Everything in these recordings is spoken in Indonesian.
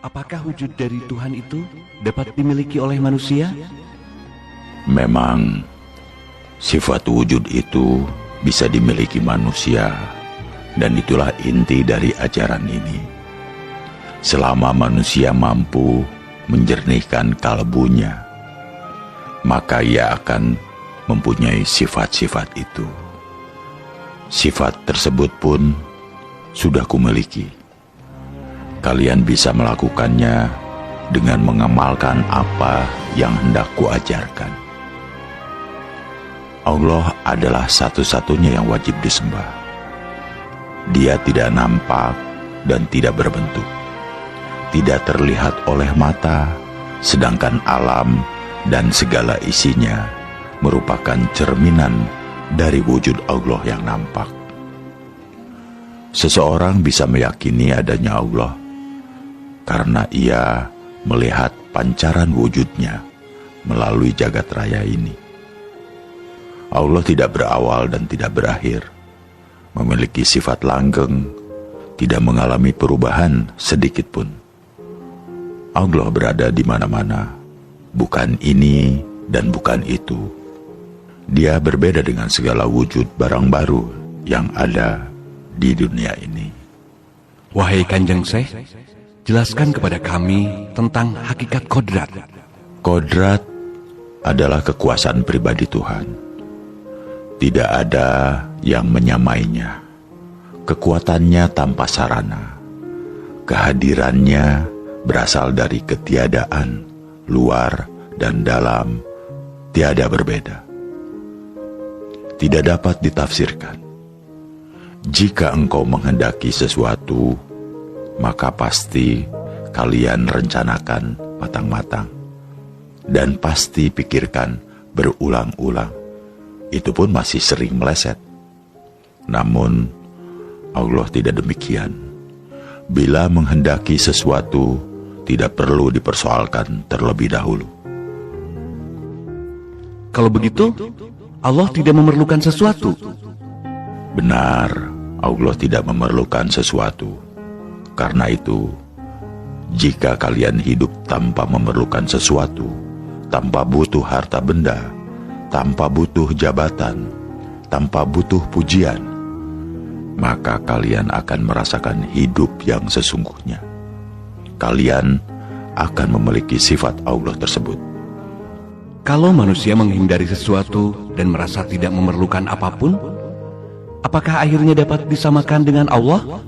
Apakah wujud dari Tuhan itu dapat dimiliki oleh manusia? Memang sifat wujud itu bisa dimiliki manusia, dan itulah inti dari ajaran ini. Selama manusia mampu menjernihkan kalbunya, maka ia akan mempunyai sifat-sifat itu. Sifat tersebut pun sudah kumiliki. Kalian bisa melakukannya dengan mengamalkan apa yang hendak kuajarkan. Allah adalah satu-satunya yang wajib disembah. Dia tidak nampak dan tidak berbentuk, tidak terlihat oleh mata, sedangkan alam dan segala isinya merupakan cerminan dari wujud Allah yang nampak. Seseorang bisa meyakini adanya Allah karena ia melihat pancaran wujudnya melalui jagat raya ini. Allah tidak berawal dan tidak berakhir, memiliki sifat langgeng, tidak mengalami perubahan sedikit pun. Allah berada di mana-mana, bukan ini dan bukan itu. Dia berbeda dengan segala wujud barang baru yang ada di dunia ini. Wahai Kanjeng Syekh, jelaskan kepada kami tentang hakikat kodrat. Kodrat adalah kekuasaan pribadi Tuhan. Tidak ada yang menyamainya. Kekuatannya tanpa sarana. Kehadirannya berasal dari ketiadaan, luar dan dalam, tiada berbeda. Tidak dapat ditafsirkan. Jika engkau menghendaki sesuatu, maka pasti kalian rencanakan matang-matang dan pasti pikirkan berulang-ulang. Itu pun masih sering meleset. Namun Allah tidak demikian. Bila menghendaki sesuatu, tidak perlu dipersoalkan terlebih dahulu. Kalau begitu, Allah tidak memerlukan sesuatu. Benar, Allah tidak memerlukan sesuatu. Karena itu, jika kalian hidup tanpa memerlukan sesuatu, tanpa butuh harta benda, tanpa butuh jabatan, tanpa butuh pujian, maka kalian akan merasakan hidup yang sesungguhnya. Kalian akan memiliki sifat Allah tersebut. Kalau manusia menghindari sesuatu dan merasa tidak memerlukan apapun, apakah akhirnya dapat disamakan dengan Allah?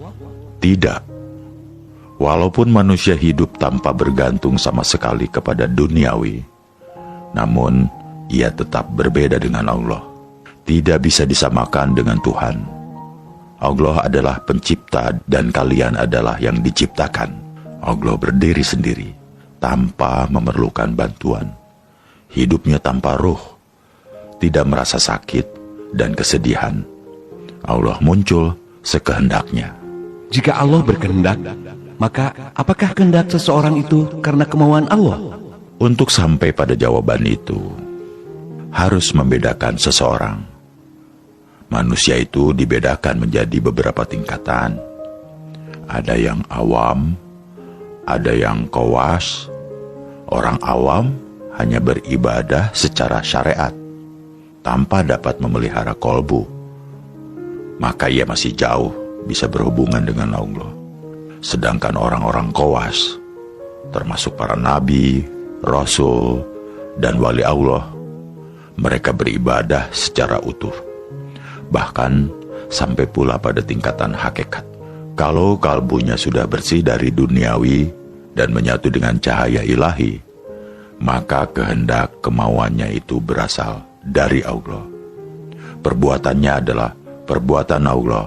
Tidak. Walaupun manusia hidup tanpa bergantung sama sekali kepada duniawi, namun ia tetap berbeda dengan Allah. Tidak bisa disamakan dengan Tuhan. Allah adalah pencipta dan kalian adalah yang diciptakan. Allah berdiri sendiri, tanpa memerlukan bantuan. Hidupnya tanpa ruh, tidak merasa sakit dan kesedihan. Allah muncul sekehendaknya. Jika Allah berkehendak, maka apakah kehendak seseorang itu karena kemauan Allah? Untuk sampai pada jawaban itu, harus membedakan seseorang. Manusia itu dibedakan menjadi beberapa tingkatan. Ada yang awam, ada yang qawas. Orang awam hanya beribadah secara syariat, tanpa dapat memelihara kolbu. Maka ia masih jauh bisa berhubungan dengan Allah. Sedangkan orang-orang qawas, termasuk para nabi, rasul, dan wali Allah, mereka beribadah secara utuh. Bahkan sampai pula pada tingkatan hakikat. Kalau kalbunya sudah bersih dari duniawi dan menyatu dengan cahaya ilahi, maka kehendak kemauannya itu berasal dari Allah. Perbuatannya adalah perbuatan Allah.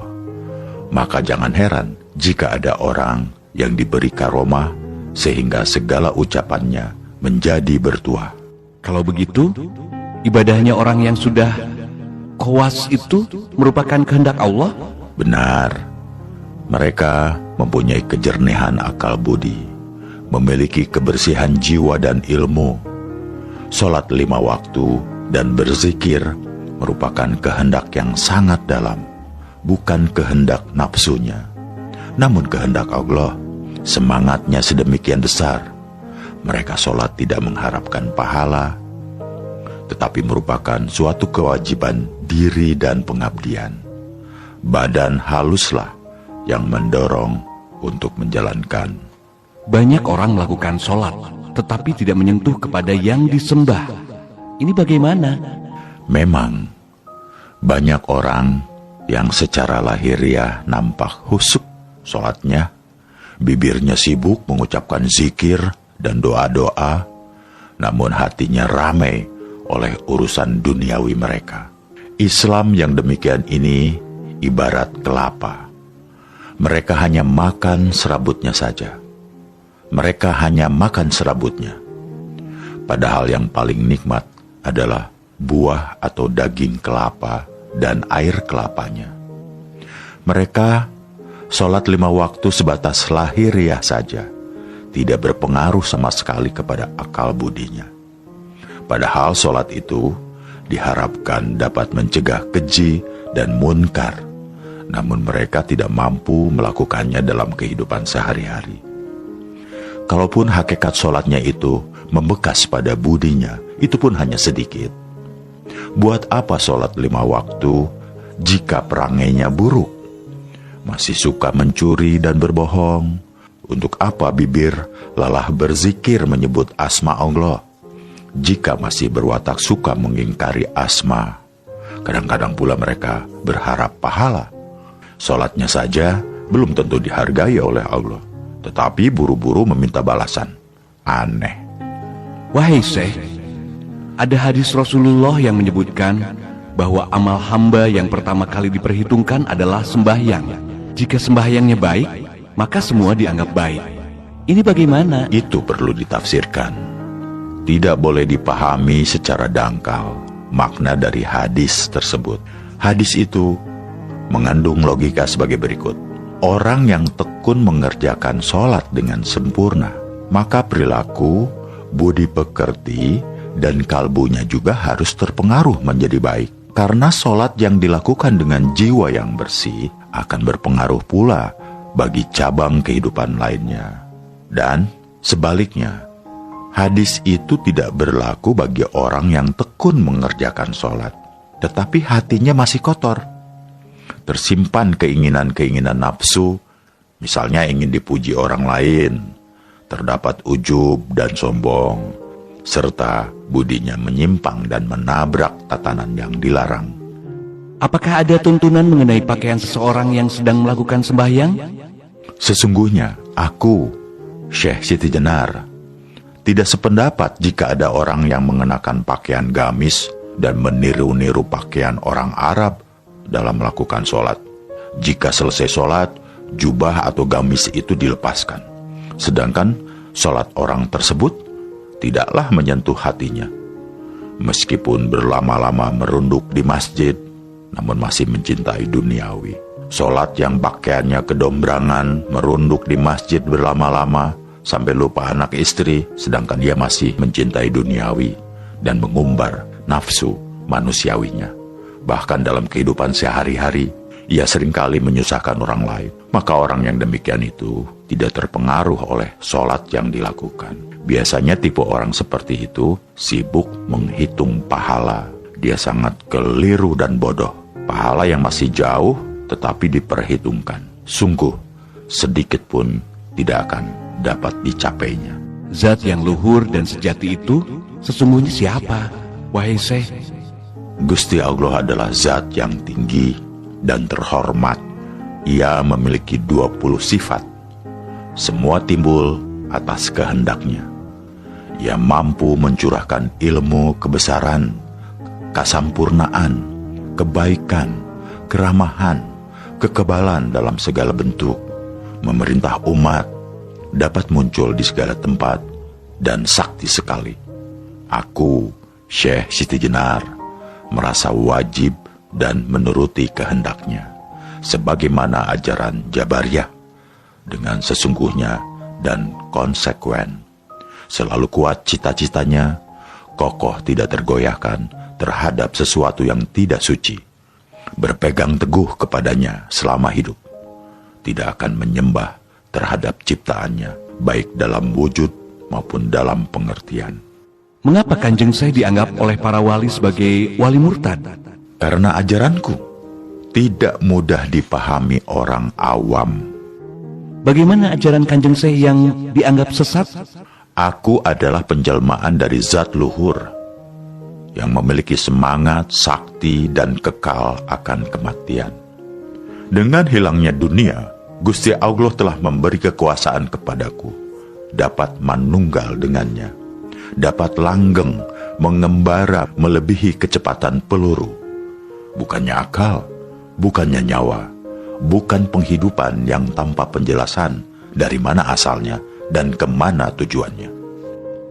Maka jangan heran jika ada orang yang diberi karomah sehingga segala ucapannya menjadi bertuah. Kalau begitu, ibadahnya orang yang sudah qawas itu merupakan kehendak Allah? Benar, mereka mempunyai kejernihan akal budi, memiliki kebersihan jiwa dan ilmu. Sholat 5 waktu dan berzikir merupakan kehendak yang sangat dalam, bukan kehendak nafsunya, namun kehendak Allah Semangatnya sedemikian besar. Mereka sholat tidak mengharapkan pahala, tetapi merupakan suatu kewajiban diri dan pengabdian. Badan haluslah yang mendorong untuk menjalankan. Banyak orang melakukan sholat, tetapi tidak menyentuh kepada yang disembah. Ini bagaimana? Memang, banyak orang yang secara lahiriah nampak khusyuk sholatnya, bibirnya sibuk mengucapkan zikir dan doa-doa, namun hatinya ramai oleh urusan duniawi mereka. Islam yang demikian ini ibarat kelapa. Mereka hanya makan serabutnya saja. Mereka hanya makan serabutnya. Padahal yang paling nikmat adalah buah atau daging kelapa dan air kelapanya. Mereka sholat 5 waktu sebatas lahiriah saja, tidak berpengaruh sama sekali kepada akal budinya. Padahal sholat itu diharapkan dapat mencegah keji dan munkar, namun mereka tidak mampu melakukannya dalam kehidupan sehari-hari. Kalaupun hakikat sholatnya itu membekas pada budinya, itu pun hanya sedikit. Buat apa sholat 5 waktu jika perangainya buruk? Masih suka mencuri dan berbohong? Untuk apa bibir lelah berzikir menyebut asma Allah? Jika masih berwatak suka mengingkari asma, kadang-kadang pula mereka berharap pahala. Sholatnya saja belum tentu dihargai oleh Allah, tetapi buru-buru meminta balasan. Aneh. Wahai Syekh, ada hadis Rasulullah yang menyebutkan bahwa amal hamba yang pertama kali diperhitungkan adalah sembahyang. Jika sembahyangnya baik, maka semua dianggap baik. Ini bagaimana? Itu perlu ditafsirkan. Tidak boleh dipahami secara dangkal makna dari hadis tersebut. Hadis itu mengandung logika sebagai berikut. Orang yang tekun mengerjakan sholat dengan sempurna, maka perilaku, budi pekerti, dan kalbunya juga harus terpengaruh menjadi baik. Karena sholat yang dilakukan dengan jiwa yang bersih akan berpengaruh pula bagi cabang kehidupan lainnya. Dan sebaliknya, hadis itu tidak berlaku bagi orang yang tekun mengerjakan sholat, tetapi hatinya masih kotor. Tersimpan keinginan-keinginan nafsu, misalnya ingin dipuji orang lain, terdapat ujub dan sombong, serta budinya menyimpang dan menabrak tatanan yang dilarang. Apakah ada tuntunan mengenai pakaian seseorang yang sedang melakukan sembahyang? Sesungguhnya, aku, Syekh Siti Jenar, tidak sependapat jika ada orang yang mengenakan pakaian gamis dan meniru-niru pakaian orang Arab dalam melakukan sholat. Jika selesai sholat, jubah atau gamis itu dilepaskan. Sedangkan sholat orang tersebut tidaklah menyentuh hatinya. Meskipun berlama-lama merunduk di masjid, namun masih mencintai duniawi. Sholat yang pakaiannya kedombrangan, merunduk di masjid berlama-lama, sampai lupa anak istri, sedangkan dia masih mencintai duniawi dan mengumbar nafsu manusiawinya. Bahkan dalam kehidupan sehari-hari, ia seringkali menyusahkan orang lain. Maka orang yang demikian itu tidak terpengaruh oleh sholat yang dilakukan. Biasanya tipe orang seperti itu sibuk menghitung pahala. Dia sangat keliru dan bodoh. Pahala yang masih jauh tetapi diperhitungkan. Sungguh, sedikit pun tidak akan dapat dicapainya. Zat yang luhur dan sejati itu sesungguhnya siapa, wahai Syekh? Gusti Allah adalah zat yang tinggi dan terhormat. Ia memiliki 20 sifat. Semua timbul atas kehendaknya. Ia mampu mencurahkan ilmu kebesaran, kesampurnaan, kebaikan, keramahan, kekebalan dalam segala bentuk. Memerintah umat, dapat muncul di segala tempat, dan sakti sekali. Aku, Syekh Siti Jenar, merasa wajib dan menuruti kehendaknya, sebagaimana ajaran Jabariyah, dengan sesungguhnya dan konsekuen. Selalu kuat cita-citanya, kokoh tidak tergoyahkan terhadap sesuatu yang tidak suci, berpegang teguh kepadanya selama hidup, tidak akan menyembah terhadap ciptaannya, baik dalam wujud maupun dalam pengertian. Mengapa Kanjeng Syekh dianggap oleh para wali sebagai wali murtad? Karena ajaranku tidak mudah dipahami orang awam. Bagaimana ajaran Kanjeng Syekh yang dianggap sesat? Aku adalah penjelmaan dari zat luhur yang memiliki semangat, sakti, dan kekal akan kematian. Dengan hilangnya dunia, Gusti Allah telah memberi kekuasaan kepadaku, dapat manunggal dengannya, dapat langgeng, mengembara melebihi kecepatan peluru. Bukannya akal, bukannya nyawa, bukan penghidupan yang tanpa penjelasan dari mana asalnya dan kemana tujuannya.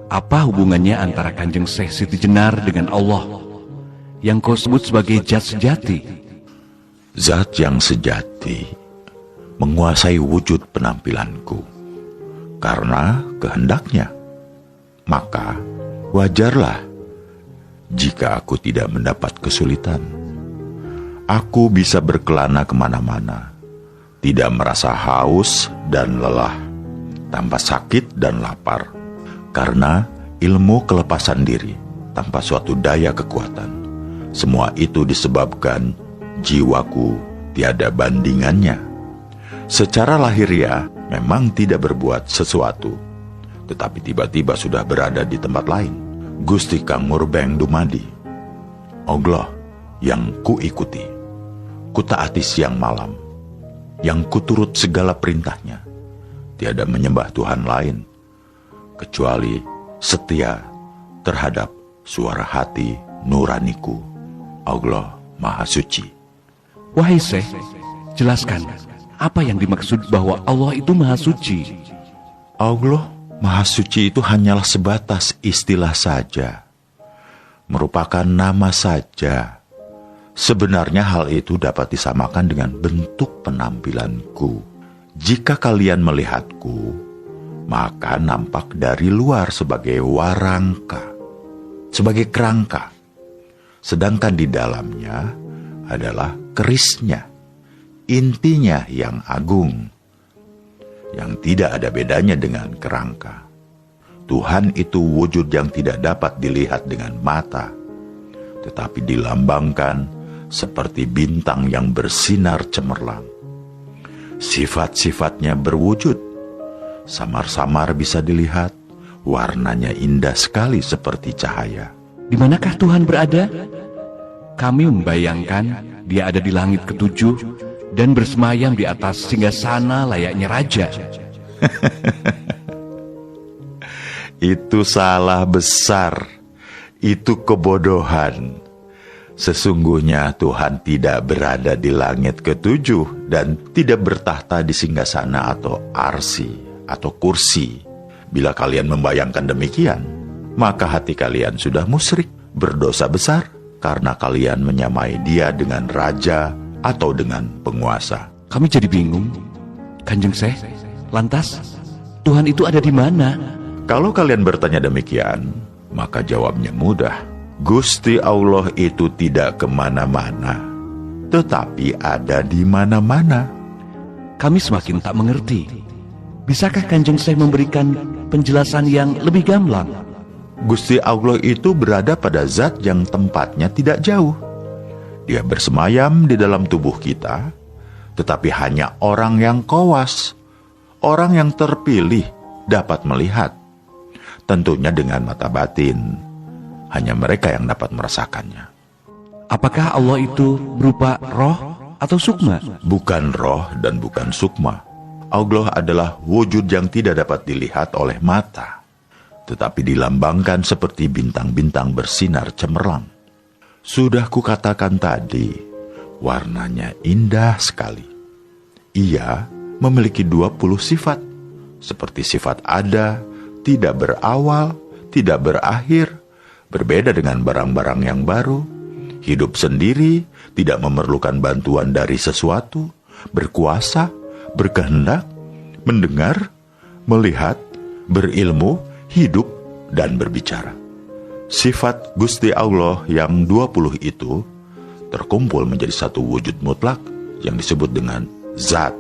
Apa hubungannya antara Kanjeng Syekh Siti Jenar dengan Allah yang kau sebut sebagai zat sejati? Zat yang sejati menguasai wujud penampilanku karena kehendaknya. Maka wajarlah jika aku tidak mendapat kesulitan. Aku bisa berkelana kemana-mana, tidak merasa haus dan lelah, tanpa sakit dan lapar, karena ilmu kelepasan diri tanpa suatu daya kekuatan. Semua itu disebabkan jiwaku tiada bandingannya. Secara lahiriah memang tidak berbuat sesuatu, tetapi tiba-tiba sudah berada di tempat lain. Gusti Kang Murbeng dumadi, Allah yang kuikuti, kutaati siang malam, yang kuturut segala perintahnya. Tiada menyembah Tuhan lain, kecuali setia terhadap suara hati nuraniku. Allah Maha Suci. Wahai Syekh, jelaskan, apa yang dimaksud bahwa Allah itu Maha Suci? Allah Maha Suci itu hanyalah sebatas istilah saja, merupakan nama saja. Sebenarnya hal itu dapat disamakan dengan bentuk penampilanku. Jika kalian melihatku, maka nampak dari luar sebagai warangka, sebagai kerangka. Sedangkan di dalamnya adalah kerisnya, intinya yang agung, yang tidak ada bedanya dengan kerangka. Tuhan itu wujud yang tidak dapat dilihat dengan mata, tetapi dilambangkan seperti bintang yang bersinar cemerlang. Sifat-sifatnya berwujud, samar-samar bisa dilihat, warnanya indah sekali seperti cahaya. Di manakah Tuhan berada? Kami membayangkan Dia ada di langit ketujuh dan bersemayam di atas singgasana layaknya raja. Itu salah besar, itu kebodohan. Sesungguhnya Tuhan tidak berada di langit ketujuh dan tidak bertahta di singgasana atau arsi atau kursi. Bila kalian membayangkan demikian, maka hati kalian sudah musyrik, berdosa besar, karena kalian menyamai Dia dengan raja atau dengan penguasa. Kami jadi bingung, Kanjeng Syekh. Lantas, Tuhan itu ada di mana? Kalau kalian bertanya demikian, maka jawabnya mudah. Gusti Allah itu tidak kemana-mana, tetapi ada di mana-mana. Kami semakin tak mengerti. Bisakah Kanjeng Syekh memberikan penjelasan yang lebih gamblang? Gusti Allah itu berada pada zat yang tempatnya tidak jauh. Dia bersemayam di dalam tubuh kita, tetapi hanya orang yang kowas, orang yang terpilih dapat melihat. Tentunya dengan mata batin, hanya mereka yang dapat merasakannya. Apakah Allah itu berupa roh atau sukma? Bukan roh dan bukan sukma. Allah adalah wujud yang tidak dapat dilihat oleh mata, tetapi dilambangkan seperti bintang-bintang bersinar cemerlang. Sudah kukatakan tadi, warnanya indah sekali. Ia memiliki 20 sifat, seperti sifat ada, tidak berawal, tidak berakhir, berbeda dengan barang-barang yang baru, hidup sendiri, tidak memerlukan bantuan dari sesuatu, berkuasa, berkehendak, mendengar, melihat, berilmu, hidup, dan berbicara. Sifat Gusti Allah yang 20 itu terkumpul menjadi satu wujud mutlak yang disebut dengan zat.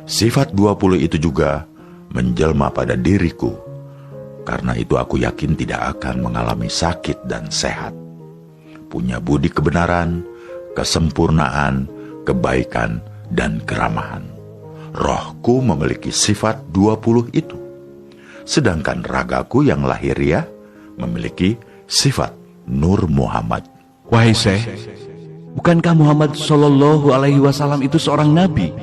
Sifat 20 itu juga menjelma pada diriku. Karena itu aku yakin tidak akan mengalami sakit dan sehat. Punya budi kebenaran, kesempurnaan, kebaikan, dan keramahan. Rohku memiliki sifat 20 itu. Sedangkan ragaku yang lahiriah memiliki sifat Nur Muhammad. Wahai Syekh, bukankah Muhammad Shallallahu Alaihi Wasallam itu seorang nabi?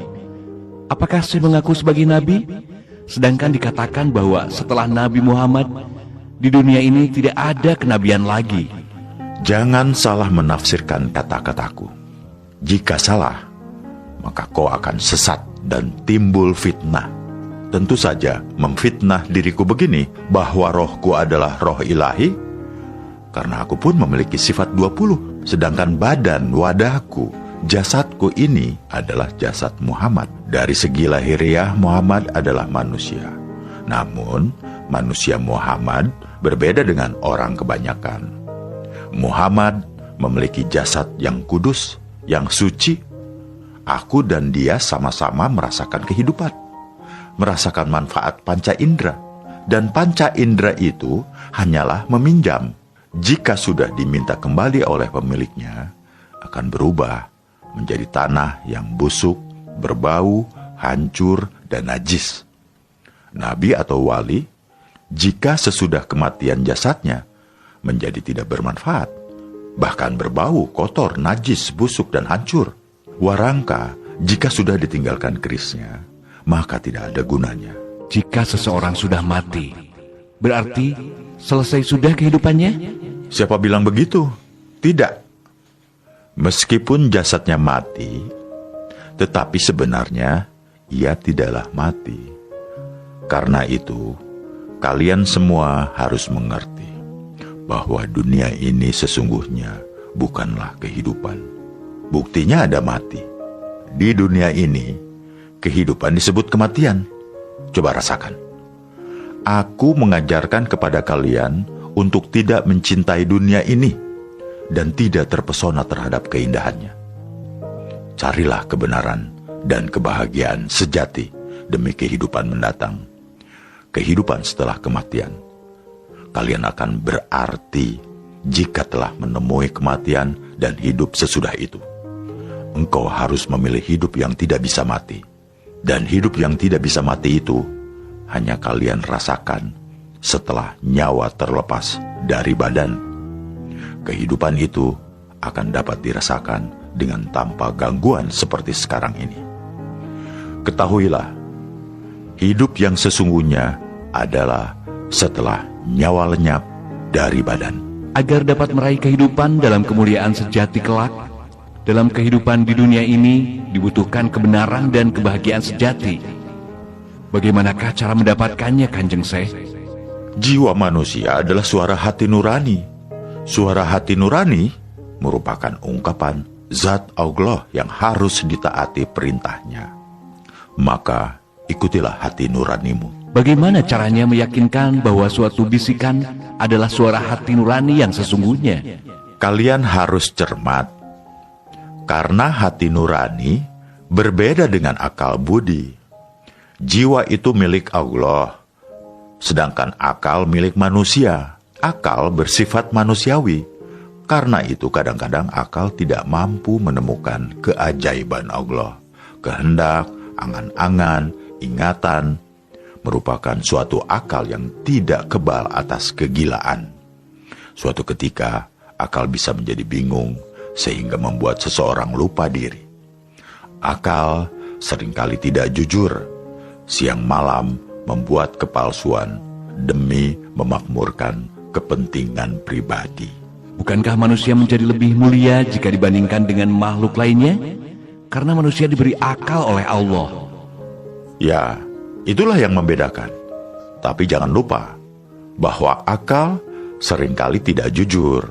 Apakah Syekh mengaku sebagai nabi? Sedangkan dikatakan bahwa setelah Nabi Muhammad, di dunia ini tidak ada kenabian lagi. Jangan salah menafsirkan kata-kataku. Jika salah, maka kau akan sesat dan timbul fitnah. Tentu saja memfitnah diriku begini, bahwa rohku adalah roh ilahi, karena aku pun memiliki sifat 20, sedangkan badan, wadahku, jasadku ini adalah jasad Muhammad. Dari segi lahiriah, Muhammad adalah manusia. Namun, manusia Muhammad berbeda dengan orang kebanyakan. Muhammad memiliki jasad yang kudus, yang suci. Aku dan dia sama-sama merasakan kehidupan, merasakan manfaat panca indera. Dan panca indera itu hanyalah meminjam. Jika sudah diminta kembali oleh pemiliknya, akan berubah menjadi tanah yang busuk, berbau, hancur, dan najis. Nabi atau wali, jika sesudah kematian jasadnya menjadi tidak bermanfaat, bahkan berbau, kotor, najis, busuk, dan hancur. Warangka, jika sudah ditinggalkan kerisnya, maka tidak ada gunanya. Jika seseorang sudah mati, berarti selesai sudah kehidupannya? Siapa bilang begitu? Tidak. Meskipun jasadnya mati, tetapi sebenarnya ia tidaklah mati. Karena itu, kalian semua harus mengerti bahwa dunia ini sesungguhnya bukanlah kehidupan. Buktinya ada mati. Di dunia ini, kehidupan disebut kematian. Coba rasakan. Aku mengajarkan kepada kalian untuk tidak mencintai dunia ini dan tidak terpesona terhadap keindahannya. Carilah kebenaran dan kebahagiaan sejati demi kehidupan mendatang. Kehidupan setelah kematian. Kalian akan berarti jika telah menemui kematian dan hidup sesudah itu. Engkau harus memilih hidup yang tidak bisa mati. Dan hidup yang tidak bisa mati itu hanya kalian rasakan setelah nyawa terlepas dari badan. Kehidupan itu akan dapat dirasakan dengan tanpa gangguan seperti sekarang ini. Ketahuilah, hidup yang sesungguhnya adalah setelah nyawa lenyap dari badan. Agar dapat meraih kehidupan dalam kemuliaan sejati kelak, dalam kehidupan di dunia ini dibutuhkan kebenaran dan kebahagiaan sejati. Bagaimanakah cara mendapatkannya, Kanjeng Syekh? Jiwa manusia adalah suara hati nurani. Suara hati nurani merupakan ungkapan zat Allah yang harus ditaati perintahnya. Maka ikutilah hati nuranimu. Bagaimana caranya meyakinkan bahwa suatu bisikan adalah suara hati nurani yang sesungguhnya? Kalian harus cermat. Karena hati nurani berbeda dengan akal budi. Jiwa itu milik Allah, sedangkan akal milik manusia. Akal bersifat manusiawi. Karena itu kadang-kadang akal tidak mampu menemukan keajaiban Allah. Kehendak, angan-angan, ingatan merupakan suatu akal yang tidak kebal atas kegilaan. Suatu ketika, akal bisa menjadi bingung sehingga membuat seseorang lupa diri. Akal seringkali tidak jujur, siang malam membuat kepalsuan demi memakmurkan kepentingan pribadi. Bukankah manusia menjadi lebih mulia jika dibandingkan dengan makhluk lainnya? Karena manusia diberi akal oleh Allah. Ya, itulah yang membedakan. Tapi jangan lupa bahwa akal seringkali tidak jujur,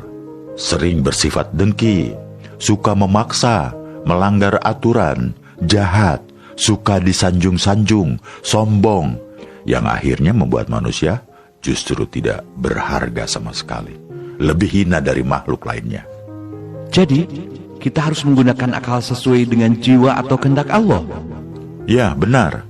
sering bersifat dengki, suka memaksa, melanggar aturan, jahat, suka disanjung-sanjung, sombong, yang akhirnya membuat manusia justru tidak berharga sama sekali, lebih hina dari makhluk lainnya. Jadi, kita harus menggunakan akal sesuai dengan jiwa atau kehendak Allah. Ya, benar.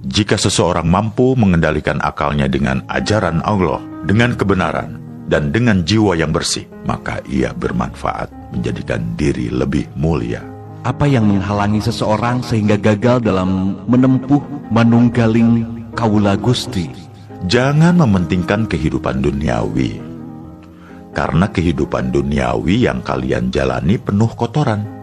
Jika seseorang mampu mengendalikan akalnya dengan ajaran Allah, dengan kebenaran, dan dengan jiwa yang bersih, maka ia bermanfaat menjadikan diri lebih mulia. Apa yang menghalangi seseorang sehingga gagal dalam menempuh manunggaling Kawula Gusti? Jangan mementingkan kehidupan duniawi. Karena kehidupan duniawi yang kalian jalani penuh kotoran.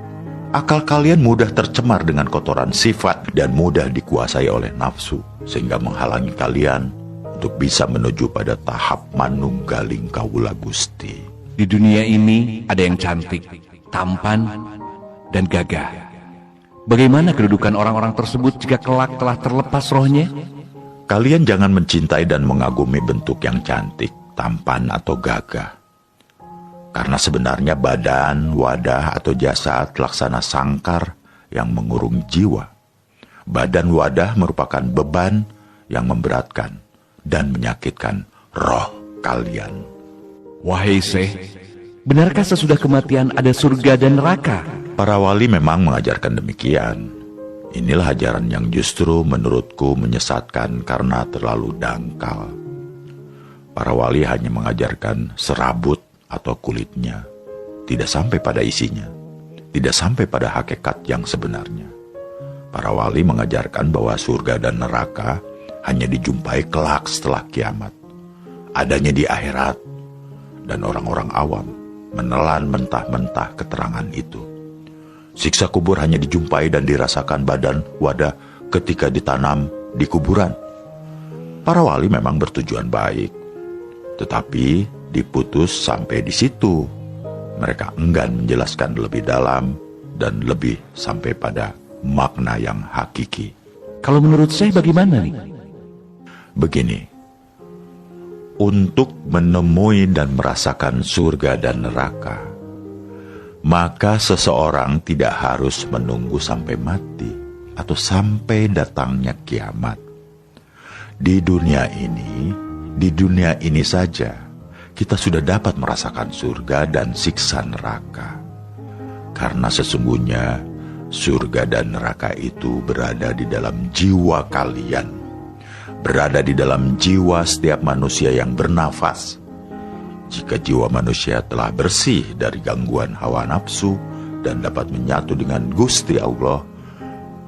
Akal kalian mudah tercemar dengan kotoran sifat dan mudah dikuasai oleh nafsu, sehingga menghalangi kalian untuk bisa menuju pada tahap manunggaling Kawula Gusti. Di dunia ini ada yang cantik, tampan, dan gagah. Bagaimana kedudukan orang-orang tersebut jika kelak telah terlepas rohnya? Kalian jangan mencintai dan mengagumi bentuk yang cantik, tampan, atau gagah. Karena sebenarnya badan, wadah, atau jasad laksana sangkar yang mengurung jiwa. Badan wadah merupakan beban yang memberatkan dan menyakitkan roh kalian. Wahai Syekh, benarkah sesudah kematian ada surga dan neraka? Para wali memang mengajarkan demikian. Inilah ajaran yang justru menurutku menyesatkan karena terlalu dangkal. Para wali hanya mengajarkan serabut atau kulitnya, tidak sampai pada isinya, tidak sampai pada hakikat yang sebenarnya. Para wali mengajarkan bahwa surga dan neraka hanya dijumpai kelak setelah kiamat, adanya di akhirat, dan orang-orang awam menelan mentah-mentah keterangan itu. Siksa kubur hanya dijumpai dan dirasakan badan wadah ketika ditanam di kuburan. Para wali memang bertujuan baik, tetapi diputus sampai di situ. Mereka enggan menjelaskan lebih dalam dan lebih sampai pada makna yang hakiki. Kalau menurut saya bagaimana nih? Begini, untuk menemui dan merasakan surga dan neraka, maka seseorang tidak harus menunggu sampai mati atau sampai datangnya kiamat. Di dunia ini saja kita sudah dapat merasakan surga dan siksa neraka. Karena sesungguhnya surga dan neraka itu berada di dalam jiwa kalian, berada di dalam jiwa setiap manusia yang bernafas. Jika jiwa manusia telah bersih dari gangguan hawa nafsu dan dapat menyatu dengan Gusti Allah,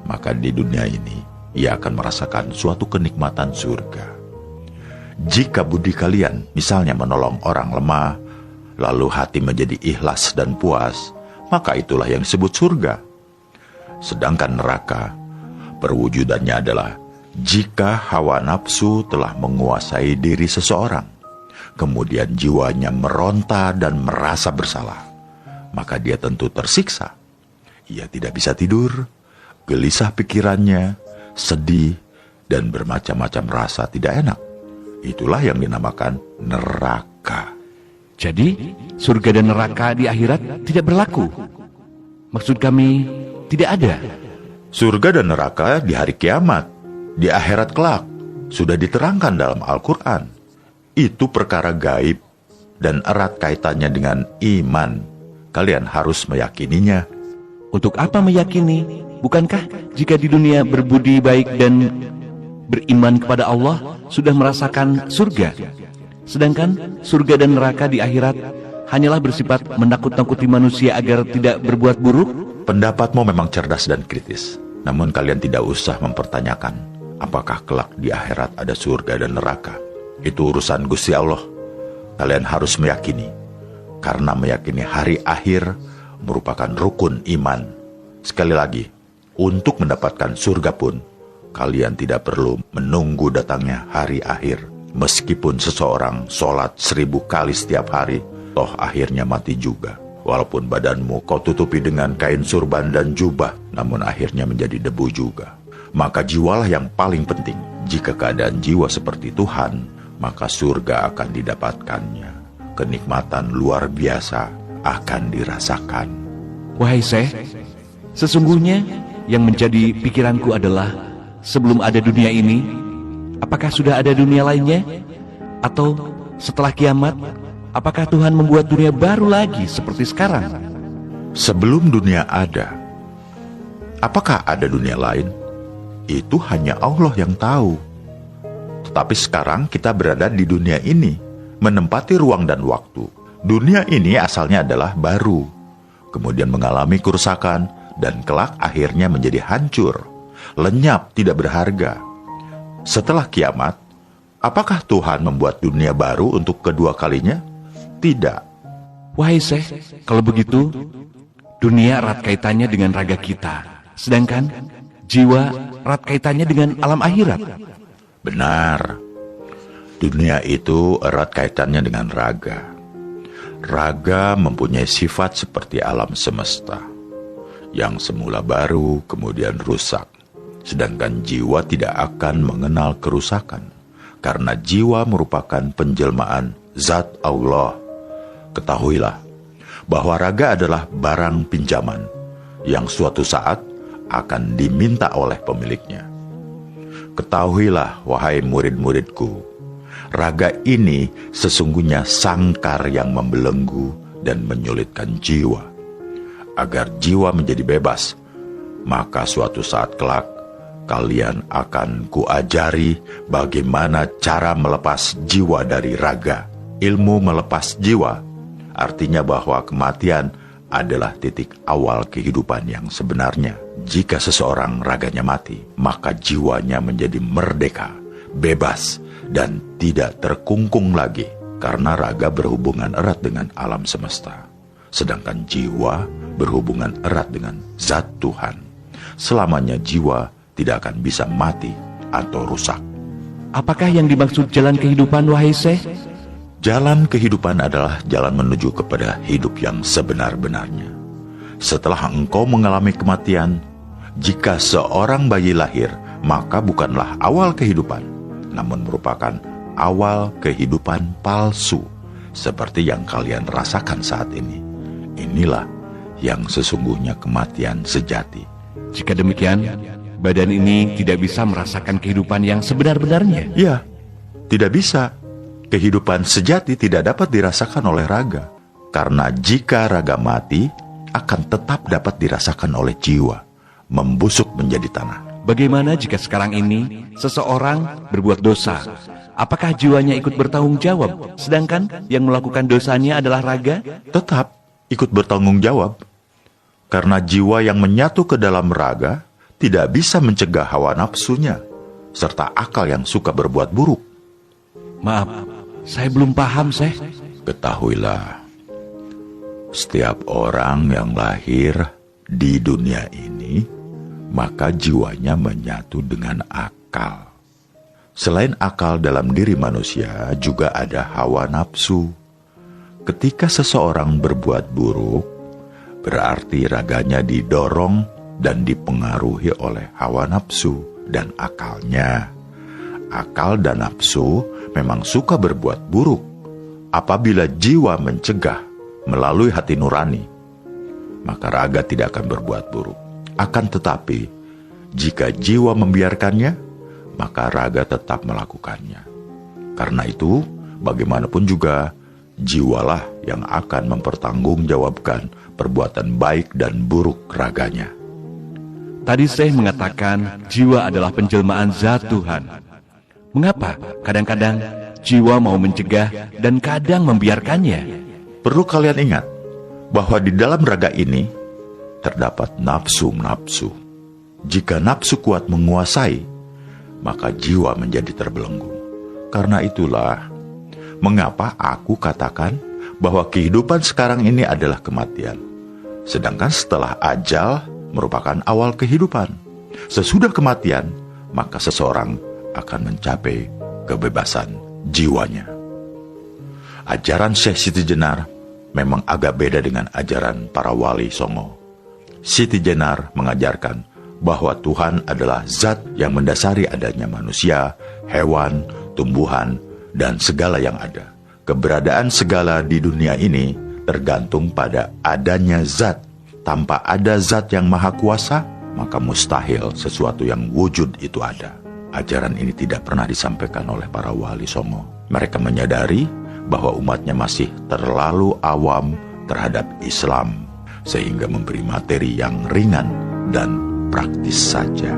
maka di dunia ini ia akan merasakan suatu kenikmatan surga. Jika budi kalian misalnya menolong orang lemah, lalu hati menjadi ikhlas dan puas, maka itulah yang disebut surga. Sedangkan neraka, perwujudannya adalah jika hawa nafsu telah menguasai diri seseorang, kemudian jiwanya meronta dan merasa bersalah, maka dia tentu tersiksa. Ia tidak bisa tidur, gelisah pikirannya, sedih, dan bermacam-macam rasa tidak enak. Itulah yang dinamakan neraka. Jadi, surga dan neraka di akhirat tidak berlaku? Maksud kami, tidak ada. Surga dan neraka di hari kiamat, di akhirat kelak, sudah diterangkan dalam Al-Quran. Itu perkara gaib dan erat kaitannya dengan iman. Kalian harus meyakininya. Untuk apa meyakini? Bukankah jika di dunia berbudi baik dan beriman kepada Allah sudah merasakan surga? Sedangkan surga dan neraka di akhirat hanyalah bersifat menakut-nakuti manusia agar tidak berbuat buruk? Pendapatmu memang cerdas dan kritis. Namun kalian tidak usah mempertanyakan apakah kelak di akhirat ada surga dan neraka. Itu urusan Gusti Allah. Kalian harus meyakini, karena meyakini hari akhir merupakan rukun iman. Sekali lagi, untuk mendapatkan surga pun kalian tidak perlu menunggu datangnya hari akhir. Meskipun seseorang sholat 1000 kali setiap hari, toh akhirnya mati juga. Walaupun badanmu kau tutupi dengan kain surban dan jubah, namun akhirnya menjadi debu juga. Maka jiwalah yang paling penting. Jika keadaan jiwa seperti Tuhan, maka surga akan didapatkannya. Kenikmatan luar biasa akan dirasakan. Wahai Syekh, sesungguhnya yang menjadi pikiranku adalah, sebelum ada dunia ini, apakah sudah ada dunia lainnya? Atau setelah kiamat, apakah Tuhan membuat dunia baru lagi seperti sekarang? Sebelum dunia ada, apakah ada dunia lain? itu hanya Allah yang tahu. Tetapi sekarang kita berada di dunia ini, menempati ruang dan waktu. Dunia ini asalnya adalah baru, kemudian mengalami kerusakan, dan kelak akhirnya menjadi hancur, lenyap, tidak berharga. Setelah kiamat, apakah Tuhan membuat dunia baru untuk kedua kalinya? Tidak. Wahai Syekh, kalau begitu, dunia erat kaitannya dengan raga kita, sedangkan jiwa erat kaitannya dengan alam akhirat. Benar. Dunia itu erat kaitannya dengan raga. Raga mempunyai sifat seperti alam semesta, yang semula baru kemudian rusak. Sedangkan jiwa tidak akan mengenal kerusakan, karena jiwa merupakan penjelmaan zat Allah. Ketahuilah bahwa raga adalah barang pinjaman yang suatu saat akan diminta oleh pemiliknya. Ketahuilah, wahai murid-muridku, raga ini sesungguhnya sangkar yang membelenggu dan menyulitkan jiwa. Agar jiwa menjadi bebas, maka suatu saat kelak kalian akan kuajari bagaimana cara melepas jiwa dari raga. Ilmu melepas jiwa artinya bahwa kematian adalah titik awal kehidupan yang sebenarnya. Jika seseorang raganya mati, maka jiwanya menjadi merdeka, bebas, dan tidak terkungkung lagi, karena raga berhubungan erat dengan alam semesta. Sedangkan jiwa berhubungan erat dengan zat Tuhan. Selamanya jiwa tidak akan bisa mati atau rusak. Apakah yang dimaksud jalan kehidupan, wahai Syekh? Jalan kehidupan adalah jalan menuju kepada hidup yang sebenar-benarnya. Setelah engkau mengalami kematian, jika seorang bayi lahir, maka bukanlah awal kehidupan, namun merupakan awal kehidupan palsu, seperti yang kalian rasakan saat ini. Inilah yang sesungguhnya kematian sejati. Jika demikian, badan ini tidak bisa merasakan kehidupan yang sebenar-benarnya. Ya, tidak bisa. Kehidupan sejati tidak dapat dirasakan oleh raga, karena jika raga mati, akan tetap dapat dirasakan oleh jiwa, membusuk menjadi tanah. Bagaimana jika sekarang ini seseorang berbuat dosa? Apakah jiwanya ikut bertanggung jawab, sedangkan yang melakukan dosanya adalah raga? Tetap ikut bertanggung jawab, karena jiwa yang menyatu ke dalam raga tidak bisa mencegah hawa nafsunya, serta akal yang suka berbuat buruk. Maaf, saya belum paham, Syekh. Ketahuilah, setiap orang yang lahir di dunia ini, maka jiwanya menyatu dengan akal. Selain akal dalam diri manusia, juga ada hawa nafsu. Ketika seseorang berbuat buruk, berarti raganya didorong dan dipengaruhi oleh hawa nafsu dan akalnya. Akal dan nafsu memang suka berbuat buruk apabila jiwa mencegah melalui hati nurani, maka raga tidak akan berbuat buruk. Akan tetapi, jika jiwa membiarkannya, maka raga tetap melakukannya. Karena itu, bagaimanapun juga, jiwalah yang akan mempertanggungjawabkan perbuatan baik dan buruk raganya. Tadi Syekh mengatakan jiwa adalah penjelmaan zat Tuhan. Mengapa kadang-kadang jiwa mau mencegah dan kadang membiarkannya? Perlu kalian ingat bahwa di dalam raga ini terdapat nafsu-nafsu. Jika nafsu kuat menguasai, maka jiwa menjadi terbelenggu. Karena itulah mengapa aku katakan bahwa kehidupan sekarang ini adalah kematian, sedangkan setelah ajal merupakan awal kehidupan. Sesudah kematian, maka seseorang akan mencapai kebebasan jiwanya. Ajaran Syekh Siti Jenar memang agak beda dengan ajaran para wali songo. Siti Jenar mengajarkan bahwa Tuhan adalah zat yang mendasari adanya manusia, hewan, tumbuhan, dan segala yang ada. Keberadaan segala di dunia ini tergantung pada adanya zat. Tanpa ada zat yang maha kuasa, maka mustahil sesuatu yang wujud itu ada. Ajaran ini tidak pernah disampaikan oleh para wali songo. Mereka menyadari bahwa umatnya masih terlalu awam terhadap Islam, sehingga memberi materi yang ringan dan praktis saja.